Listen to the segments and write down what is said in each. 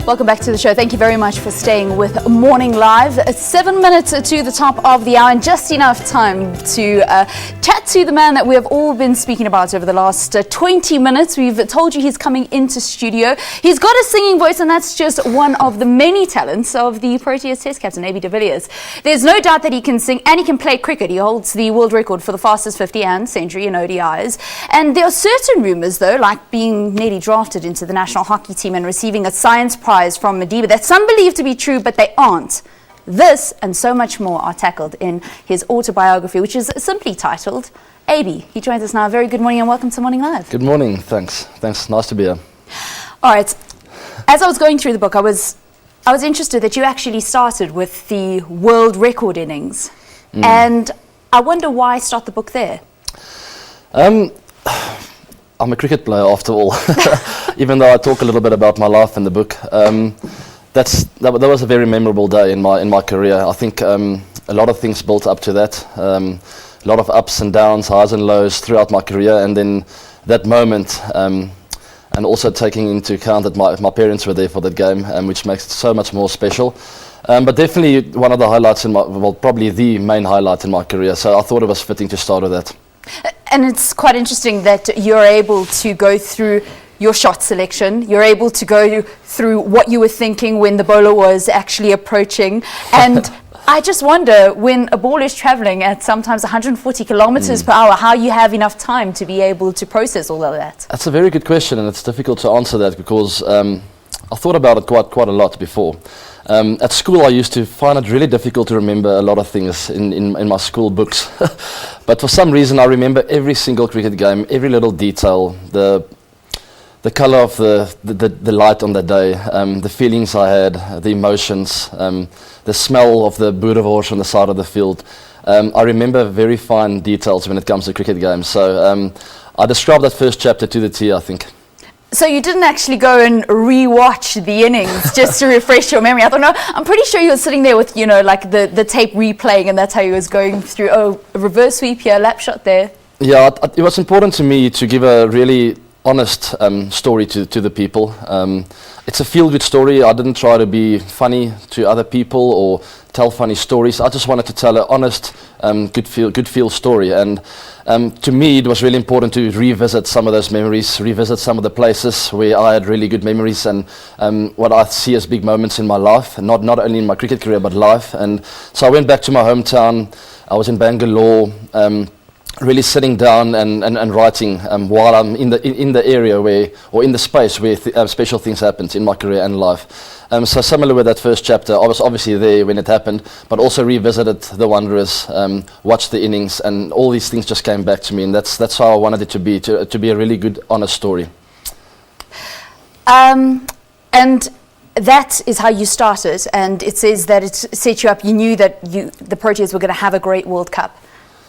Welcome back to the show. Thank you very much for staying with Morning Live. 7 minutes to the top of the hour and just enough time to chat to the man that we have all been speaking about over the last 20 minutes. We've told you he's coming into studio. He's got a singing voice, and that's just one of the many talents of the Proteas Test captain, Villiers. There's no doubt that he can sing and he can play cricket. He holds the world record for the fastest 50 and century in ODIs. And there are certain rumours, though, like being nearly drafted into the national hockey team and receiving a science prize from Madiba, that some believe to be true, but they aren't. This and so much more are tackled in his autobiography, which is simply titled AB. He joins us now. Very good morning and welcome to Morning Live. Good morning. Thanks. Nice to be here. All right. As I was going through the book, I was interested that you actually started with the world record innings. And I wonder why start the book there? I'm a cricket player after all, even though I talk a little bit about my life in the book. That was a very memorable day in my career. I think a lot of things built up to that, a lot of ups and downs, highs and lows throughout my career, and then that moment, and also taking into account that my parents were there for that game, which makes it so much more special. But definitely one of the highlights probably the main highlight in my career, so I thought it was fitting to start with that. And it's quite interesting that you're able to go through your shot selection. You're able to go through what you were thinking when the bowler was actually approaching. And I just wonder, when a ball is traveling at sometimes 140 kilometers per hour, how you have enough time to be able to process all of that. That's a very good question, and it's difficult to answer that because I thought about it quite a lot before. At school, I used to find it really difficult to remember a lot of things in my school books. But for some reason, I remember every single cricket game, every little detail, the colour of the light on that day, the feelings I had, the emotions, the smell of the boerewors on the side of the field. I remember very fine details when it comes to cricket games. So I described that first chapter to the T, I think. So you didn't actually go and re-watch the innings just to refresh your memory? I thought, no, I'm pretty sure you were sitting there with, like the tape replaying, and that's how you was going through, a reverse sweep here, lap shot there. Yeah, it was important to me to give a really honest story to the people. It's a feel-good story. I didn't try to be funny to other people or tell funny stories. I just wanted to tell an honest, good feel story. And to me, it was really important to revisit some of those memories, revisit some of the places where I had really good memories and what I see as big moments in my life, and not only in my cricket career, but life. And so I went back to my hometown. I was in Bangalore, really sitting down and writing while I'm in the area or in the space where special things happened in my career and life. So similar with that first chapter, I was obviously there when it happened, but also revisited the Wanderers, watched the innings, and all these things just came back to me, and that's how I wanted it to be a really good, honest story. And that is how you started, and it says that it set you up. You knew that the Proteas were going to have a great World Cup.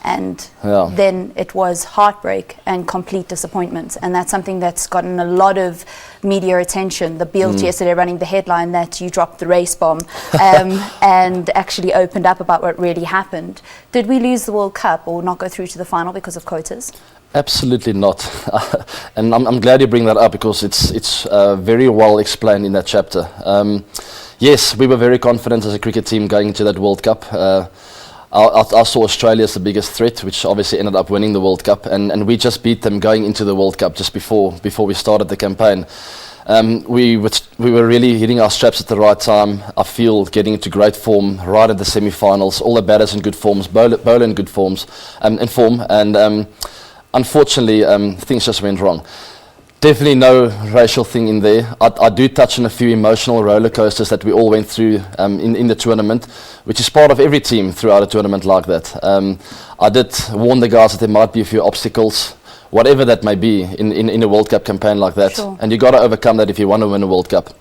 And then it was heartbreak and complete disappointment. And that's something that's gotten a lot of media attention. The Bild yesterday running the headline that you dropped the race bomb and actually opened up about what really happened. Did we lose the World Cup or not go through to the final because of quotas? Absolutely not. And I'm glad you bring that up because it's very well explained in that chapter. Yes, we were very confident as a cricket team going into that World Cup. I saw Australia as the biggest threat, which obviously ended up winning the World Cup, and we just beat them going into the World Cup just before we started the campaign. We were really hitting our straps at the right time. I feel getting into great form right at the semi-finals. All the batters in good forms, bowler in good form, and unfortunately things just went wrong. Definitely no racial thing in there. I do touch on a few emotional roller coasters that we all went through in the tournament, which is part of every team throughout a tournament like that. I did warn the guys that there might be a few obstacles, whatever that may be, in a World Cup campaign like that. Sure. And you got to overcome that if you want to win a World Cup.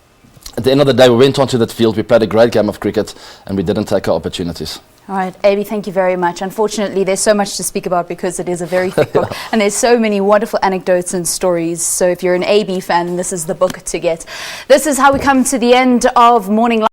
At the end of the day, we went onto that field, we played a great game of cricket, and we didn't take our opportunities. All right, AB, thank you very much. Unfortunately, there's so much to speak about because it is a very thick book, and there's so many wonderful anecdotes and stories. So if you're an AB fan, this is the book to get. This is how we come to the end of Morning Live.